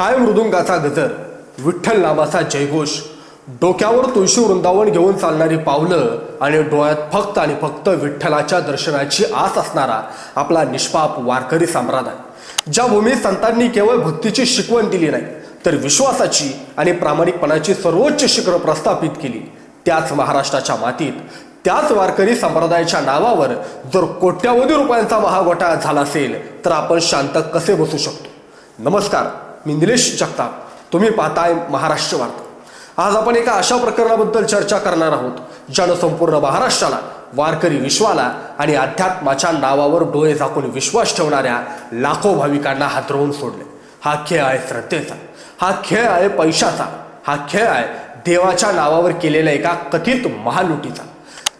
टाळ मृदुंगाचा गजर, विठ्ठल नामाचा जयघोष, डोक्यावर तुळशी वृंदावन घेऊन चालणारी पावलं आणि डोळ्यात फक्त आणि फक्त विठ्ठलाच्या दर्शनाची आस असणारा आपला निष्पाप वारकरी सम्राट आहे. ज्या भूमीत संतांनी केवळ भक्तीची शिकवण दिली नाही तर विश्वासाची आणि प्रामाणिकपणाची सर्वोच्च शिखरं प्रस्थापित केली, त्याच महाराष्ट्राच्या मातीत त्याच वारकरी संप्रदायाच्या नावावर जर कोट्यावधी रुपयांचा महाघोटाळा झाला असेल तर आपण शांत कसे बसू शकतो? नमस्कार, मी निलेश जगताप, तुम्ही पाहताय महाराष्ट्र वार्ता. आज आपण एका अशा प्रकरणाबद्दल चर्चा करणार आहोत ज्यानं संपूर्ण महाराष्ट्राला, वारकरी विश्वाला आणि अध्यात्माच्या नावावर डोळे झाकून विश्वास ठेवणाऱ्या लाखो भाविकांना हादरवून सोडले. हा खेळ आहे श्रद्धेचा, हा खेळ आहे पैशाचा, हा खेळ आहे देवाच्या नावावर केलेल्या एका कथित महालुटीचा.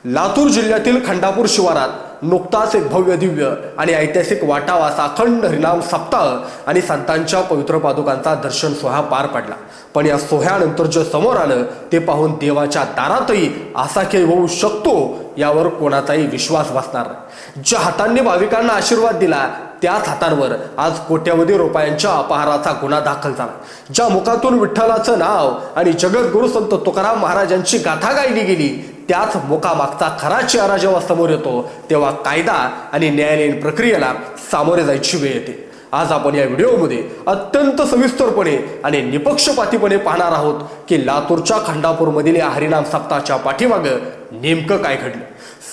लातूर जिल्ह्यातील खंडापूर शिवारात नुकताच एक भव्य दिव्य आणि ऐतिहासिक वाटावा अखंड हरिनाम सप्ताह आणि संतांच्या पवित्र पादुकांचा दर्शन सोहळा पार पडला. पण या सोहळ्यानंतर जे समोर आलं ते पाहून देवाच्या दारातही असा खेळ होऊ शकतो यावर कोणाचाही विश्वास बसणार नाही. ज्या हातांनी भाविकांना आशीर्वाद दिला त्याच हातांवर आज कोट्यवधी रुपयांच्या अपहाराचा गुन्हा दाखल झाला. ज्या मुखातून विठ्ठलाचं नाव आणि जगद्गुरु संत तुकाराम महाराजांची गाथा गायली गेली त्याच मुखामागचा खरा चेहरा जेव्हा समोर येतो तेव्हा कायदा आणि न्यायालयीन प्रक्रियेला सामोरे जायची वेळ येते. आज आपण या व्हिडिओमध्ये अत्यंत सविस्तरपणे आणि निपक्षपातीपणे पाहणार आहोत की लातूरच्या खंडापूरमधील या हरिनाम सप्ताहाच्या पाठीमागं नेमकं काय घडलं.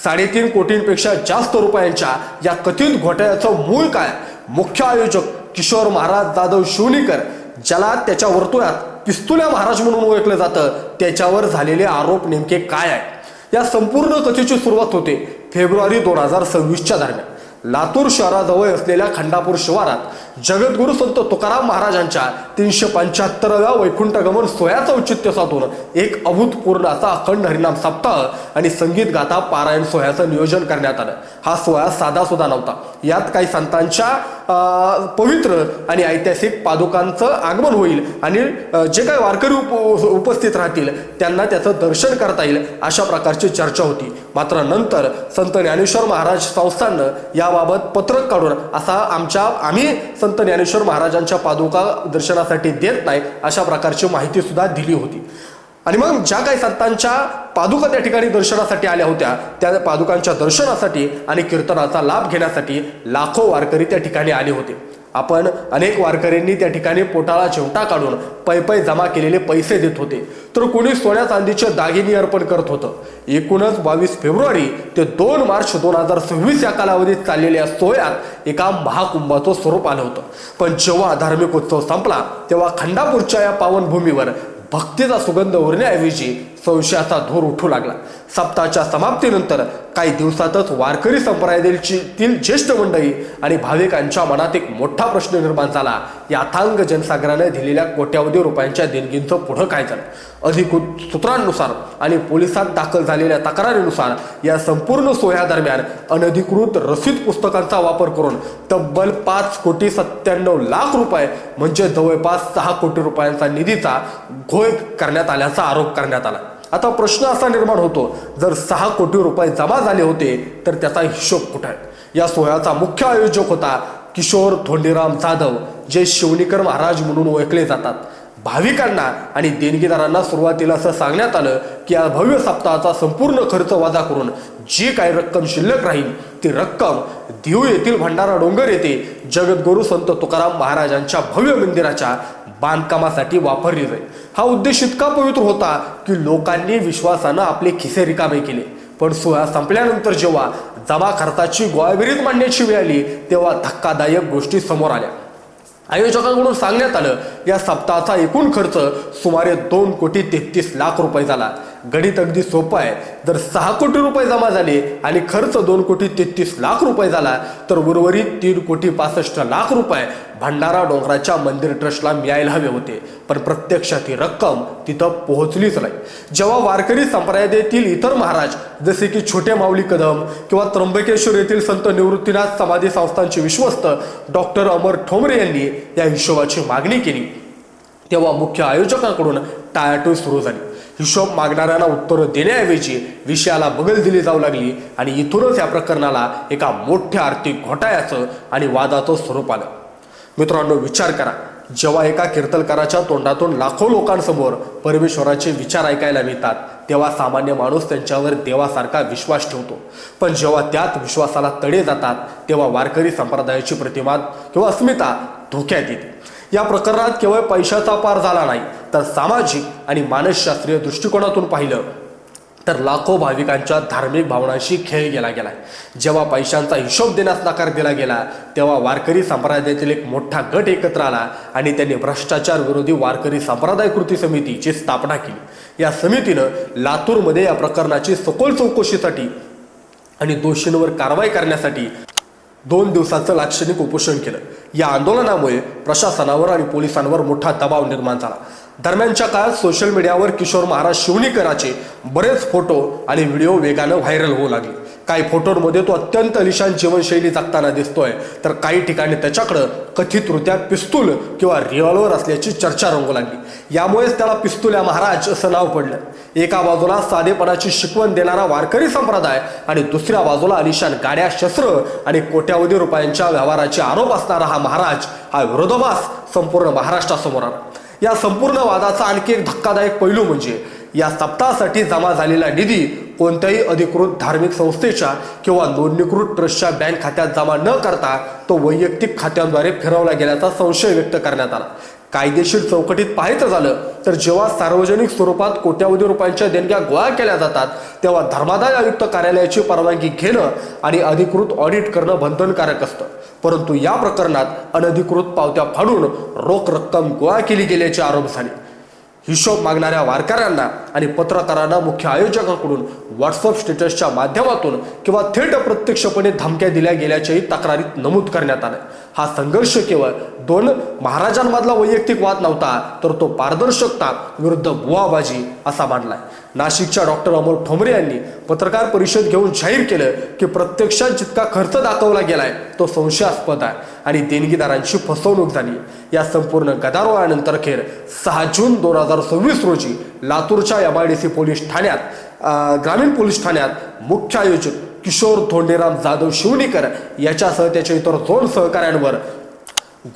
3.5 कोटींपेक्षा जास्त रुपयांच्या या कथित घोटाळ्याचं मूळ काय? मुख्य आयोजक किशोर महाराज जाधव शिवनीकर, ज्याला त्याच्या वर्तुळात पिस्तुल्या महाराज म्हणून ओळखलं जातं, त्याच्यावर झालेले आरोप नेमके काय आहे? या संपूर्ण कथेची सुरुवात होते फेब्रुवारी 2026च्या दरम्यान. लातूर शहराजवळ असलेल्या खंडापूर शिवारात जगद्गुरु संत तुकाराम महाराजांच्या 375व्या वैकुंठगमन सोहळ्याचं औचित्य साधून एक अभूतपूर्व असा अखंड हरिनाम सप्ताह आणि संगीत गाथा पारायण सोहळ्याचं नियोजन करण्यात आलं. हा सोहळा साधा सुद्धा नव्हता. यात काही संतांच्या पवित्र आणि ऐतिहासिक पादुकांचं आगमन होईल आणि जे काही वारकरी उपस्थित राहतील त्यांना त्याचं दर्शन करता येईल अशा प्रकारची चर्चा होती. मात्र नंतर संत ज्ञानेश्वर महाराज संस्थाननं याबाबत पत्रक काढून आम्ही संत ज्ञानेश्वर महाराजांच्या पादुका दर्शनासाठी देत नाही अशा प्रकारची माहिती सुद्धा दिली होती. आणि मग ज्या काही संतांच्या पादुका त्या ठिकाणी दर्शनासाठी आल्या होत्या त्या पादुकांच्या दर्शनासाठी आणि कीर्तनाचा लाभ घेण्यासाठी लाखो वारकरी त्या ठिकाणी आले होते. आपण अनेक वारकऱ्यांनी त्या ठिकाणी पोटाला चिमटा काढून पै जमा केलेले पैसे देत होते, तर कोणी सोन्या चांदीचे दागिने अर्पण करत होतं. एकूणच 22 फेब्रुवारी ते 2 मार्च 2026 या कालावधीत चाललेल्या सोहळ्यात एका महाकुंभाचं स्वरूप आलं होतं. पण जेव्हा धार्मिक उत्सव संपला तेव्हा खंडापूरच्या या पावनभूमीवर भक्तीचा सुगंध उरण्याऐवजी संशयाचा धूर उठू लागला. सप्ताहाच्या समाप्तीनंतर काही दिवसातच वारकरी संप्रदायातील ज्येष्ठ मंडळी आणि भाविकांच्या मनात एक मोठा प्रश्न निर्माण झाला. या अथांग जनसागराने दिलेल्या कोट्यावधी रुपयांच्या देणगींचं पुढं काय झालं? अधिकृत सूत्रांनुसार आणि पोलिसात दाखल झालेल्या तक्रारीनुसार या संपूर्ण सोहळ्यादरम्यान अनधिकृत रसीद पुस्तकांचा वापर करून तब्बल 5,97,00,000 रुपये म्हणजे जवळपास 6 कोटी रुपयांचा निधीचा घोळ करण्यात आल्याचा आरोप करण्यात आला. आता प्रश्न असा निर्माण होतो, जर 6 कोटी रुपये जमा झाले होते तर त्याचा हिशोब कुठे आहे? या सोहळ्याचा मुख्य आयोजक होता किशोर धोंडीराम जाधव, जे शिवनीकर महाराज म्हणून ओळखले जातात. भाविकांना आणि देणगीदारांना सुरुवातीला असं सांगण्यात आलं की या भव्य सप्ताहाचा संपूर्ण खर्च वजा करून जी काही रक्कम शिल्लक राहील ती रक्कम देहू येथील भंडारा डोंगर येथे जगद्गुरु संत तुकाराम महाराजांच्या भव्य मंदिराच्या बांधकामासाठी वापरली जाईल. हा उद्देश इतका पवित्र होता की लोकांनी विश्वासानं आपले खिसे रिकामे केले. पण सोहळा संपल्यानंतर जेव्हा जमा खर्चाची गोळाबेरीज मांडण्याची वेळ आली तेव्हा धक्कादायक गोष्टी समोर आल्या. आयोजकांकडून सांगण्यात आलं या सप्ताहाचा एकूण खर्च सुमारे 2,33,00,000 रुपये झाला. गणित अगदी सोपं आहे. जर 6 कोटी रुपये जमा झाले आणि खर्च 2,33,00,000 रुपये झाला तर उर्वरित 3,65,00,000 रुपये भंडारा डोंगराच्या मंदिर ट्रस्टला मिळायला हवे होते. पण प्रत्यक्षात ही रक्कम तिथं पोहोचलीच नाही. जेव्हा वारकरी संप्रदायातील इतर महाराज जसे की छोटे माऊली कदम किंवा त्र्यंबकेश्वर येथील संत निवृत्तीनाथ समाधी संस्थांचे विश्वस्त डॉक्टर अमर ठोंबरे यांनी या हिशोबाची मागणी केली तेव्हा मुख्य आयोजकांकडून टाळाटोळ सुरू झाली. हिशोब मागणाऱ्यांना उत्तरं देण्याऐवजी विषयाला बगल दिली जाऊ लागली आणि इथूनच या प्रकरणाला एका मोठ्या आर्थिक घोटाळ्याचं आणि वादाचं स्वरूप आलं. मित्रांनो, विचार करा, जेव्हा एका कीर्तनकाराच्या तोंडातून लाखो लोकांसमोर परमेश्वराचे विचार ऐकायला मिळतात तेव्हा सामान्य माणूस त्यांच्यावर देवासारखा विश्वास ठेवतो. पण जेव्हा त्यात विश्वासाला तडे जातात तेव्हा वारकरी संप्रदायाची प्रतिमा किंवा अस्मिता धोक्यात येते. या प्रकरणात केवळ पैशाचा पार झाला नाही तर सामाजिक आणि मानसशास्त्रीय दृष्टिकोनातून पाहिलं तर लाखो भाविकांच्या धार्मिक भावनांशी खेळ केला गेला. जेव्हा पैशांचा हिशोब देण्यास नकार दिला गेला तेव्हा वारकरी संप्रदायातील एक मोठा गट एकत्र आला आणि त्यांनी भ्रष्टाचार विरोधी वारकरी संप्रदाय कृती समितीची स्थापना केली. या समितीनं लातूरमध्ये या प्रकरणाची सखोल चौकशीसाठी आणि दोषींवर कारवाई करण्यासाठी 2 दिवसाचं लाक्षणिक उपोषण केलं. या आंदोलनामुळे प्रशासनावर आणि पोलिसांवर मोठा दबाव निर्माण झाला. दरम्यानच्या काळात सोशल मीडियावर किशोर महाराज शिवणीकरांचे बरेच फोटो आणि व्हिडिओ वेगानं व्हायरल होऊ लागले. काही फोटोंमध्ये तो अत्यंत अलिशान जीवनशैली जगताना दिसतोय तर काही ठिकाणी त्याच्याकडं कथितरित्या पिस्तूल किंवा रिव्हॉल्वर असल्याची चर्चा रंगू लागली. यामुळेच त्याला पिस्तुल्या महाराज असं नाव पडलं. एका बाजूला साधेपणाची शिकवण देणारा वारकरी संप्रदाय आणि दुसऱ्या बाजूला अलिशान गाड्या, शस्त्र आणि कोट्यावधी रुपयांच्या व्यवहाराचे आरोप असणारा हा महाराज, हा विरोधाभास संपूर्ण महाराष्ट्रासमोर आला. या संपूर्ण वादाचा आणखी एक धक्कादायक पैलू म्हणजे या सप्ताहासाठी जमा झालेला निधी कोणत्याही अधिकृत धार्मिक संस्थेच्या किंवा नोंदणीकृत ट्रस्टच्या बँक खात्यात जमा न करता तो वैयक्तिक खात्यांद्वारे फिरवला गेल्याचा संशय व्यक्त करण्यात आला. कायदेशीर चौकटीत पाहायचं झालं तर जेव्हा सार्वजनिक स्वरूपात कोट्यावधी रुपयांच्या देणग्या गोळा केल्या जातात तेव्हा धर्मादाय आयुक्त कार्यालयाची परवानगी घेणं आणि अधिकृत ऑडिट करणं बंधनकारक असतं. परंतु या प्रकरणात अनधिकृत पावत्या फाडून रोख रक्कम गोळा केली गेल्याचे आरोप झाले. हिशोब मागणाऱ्या वारकऱ्यांना आणि पत्रकारांना मुख्य आयोजकांकडून व्हॉट्सअप स्टेटसच्या माध्यमातून किंवा थेट प्रत्यक्षपणे धमक्या दिल्या गेल्याच्याही तक्रारीत नमूद करण्यात आलं. हा संघर्ष केवळ 2 महाराजांमधला वैयक्तिक वाद नव्हता तर तो पारदर्शकता विरुद्ध बुवाबाजी असा मांडलाय. नाशिकच्या डॉक्टर अमोल ठोंबरे यांनी पत्रकार परिषद घेऊन जाहीर केलं की प्रत्यक्षात जितका खर्च दाखवला गेलाय तो संशयास्पद आहे आणि देणगीदारांची फसवणूक झाली. या संपूर्ण गदारोळानंतर अखेर 6 जून 2026 रोजी लातूरच्या MIDC पोलीस ठाण्यात ग्रामीण पोलीस ठाण्यात मुख्य आयोजक किशोर धोंडेराम जाधव शिवणीकर याच्यासह त्याच्या इतर 2 सहकाऱ्यांवर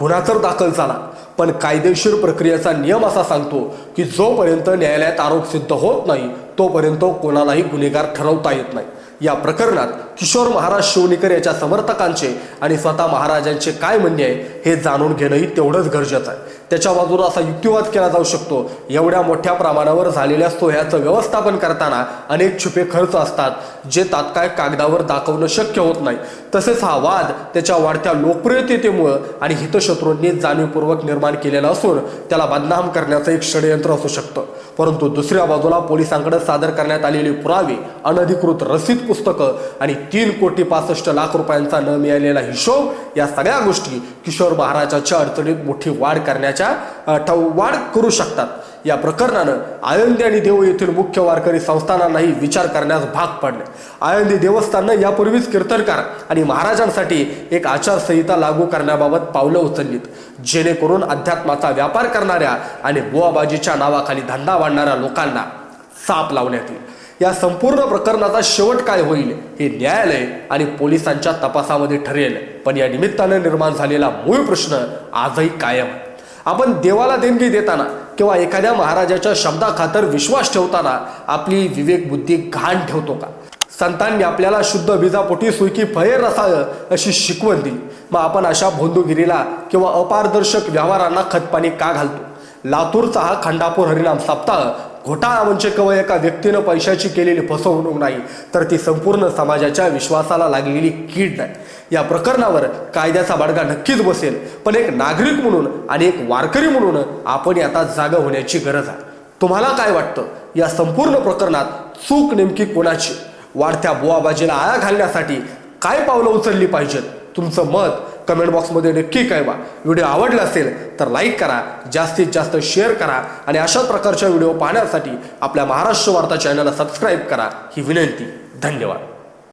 गुन्हा तर दाखल झाला. पण कायदेशीर प्रक्रियेचा नियम असा सांगतो की जोपर्यंत न्यायालयात आरोप सिद्ध होत नाही तोपर्यंत कोणालाही गुन्हेगार ठरवता येत नाही. या प्रकरणात किशोर महाराज शिवणीकर याच्या समर्थकांचे आणि स्वतः महाराजांचे काय म्हणणे आहे हे जाणून घेणंही तेवढंच गरजेचं आहे. त्याच्या बाजूला असा युक्तिवाद केला जाऊ शकतो, एवढ्या मोठ्या प्रमाणावर झालेल्या सोहळ्याचं व्यवस्थापन करताना अनेक छुपे खर्च असतात जे तात्काळ कागदावर दाखवणं शक्य होत नाही. तसेच हा वाद त्याच्या वाढत्या लोकप्रियतेमुळे आणि हितशत्रूंनी जाणीवपूर्वक निर्माण केलेला असून त्याला बदनाम करण्याचं एक षडयंत्र असू शकतं. परंतु दुसऱ्या बाजूला पोलिसांकडे सादर करण्यात आलेले पुरावे, अनधिकृत रसीद पुस्तकं आणि 3,65,00,000 रुपयांचा न मिळालेला हिशोब या सगळ्या गोष्टी किशोर महाराजांच्या अडचणीत मोठी वाढ करू शकतात. या प्रकरणानं आळंदी आणि देव येथील मुख्य वारकरी संस्थानांनाही विचार करण्यास भाग पडले. आळंदी देवस्थाननं यापूर्वीच कीर्तनकार आणि महाराजांसाठी एक आचारसंहिता लागू करण्याबाबत पावलं उचललीत, जेणेकरून अध्यात्माचा व्यापार करणाऱ्या आणि बुवाबाजीच्या नावाखाली धंदा वाढणाऱ्या लोकांना साप लावण्यात येईल. या संपूर्ण प्रकरणाचा शेवट काय होईल हे न्यायालय आणि पोलिसांच्या तपासामध्ये ठरेल. पण या निमित्तानं निर्माण झालेला मूळ प्रश्न आजही कायम आहे. आपण देवाला देणगी देताना किंवा एखाद्या महाराजाच्या शब्दाखातर विश्वास ठेवताना आपली विवेक बुद्धी घाण ठेवतो का? संतांनी आपल्याला शुद्ध बीजापोटी सुखी फळे रसाळ अशी शिकवण दिली, मग आपण अशा भोंदूगिरीला किंवा अपारदर्शक व्यवहारांना खतपाणी का घालतो? लातूरचा हा खंडापूर हरिनाम सप्ताह घोटाळा म्हणजे केवळ एका व्यक्तीनं पैशाची केलेली फसवणूक नाही तर ती संपूर्ण समाजाच्या विश्वासाला लागलेली कीड नाही. या प्रकरणावर कायद्याचा बडगा नक्कीच बसेल, पण एक नागरिक म्हणून आणि एक वारकरी म्हणून आपण आता जागा होण्याची गरज आहे. तुम्हाला काय वाटतं या संपूर्ण प्रकरणात चूक नेमकी कोणाची? वाढत्या बुवाबाजीला आळा घालण्यासाठी काय पावलं उचलली पाहिजेत? तुमचं मत कमेंट बॉक्समध्ये नक्की कळवा. व्हिडिओ आवडला असेल तर लाईक करा, जास्तीत जास्त शेअर करा आणि अशा प्रकारच्या व्हिडिओ पाहण्यासाठी आपल्या महाराष्ट्र वार्ता चॅनलला सबस्क्राईब करा ही विनंती. धन्यवाद.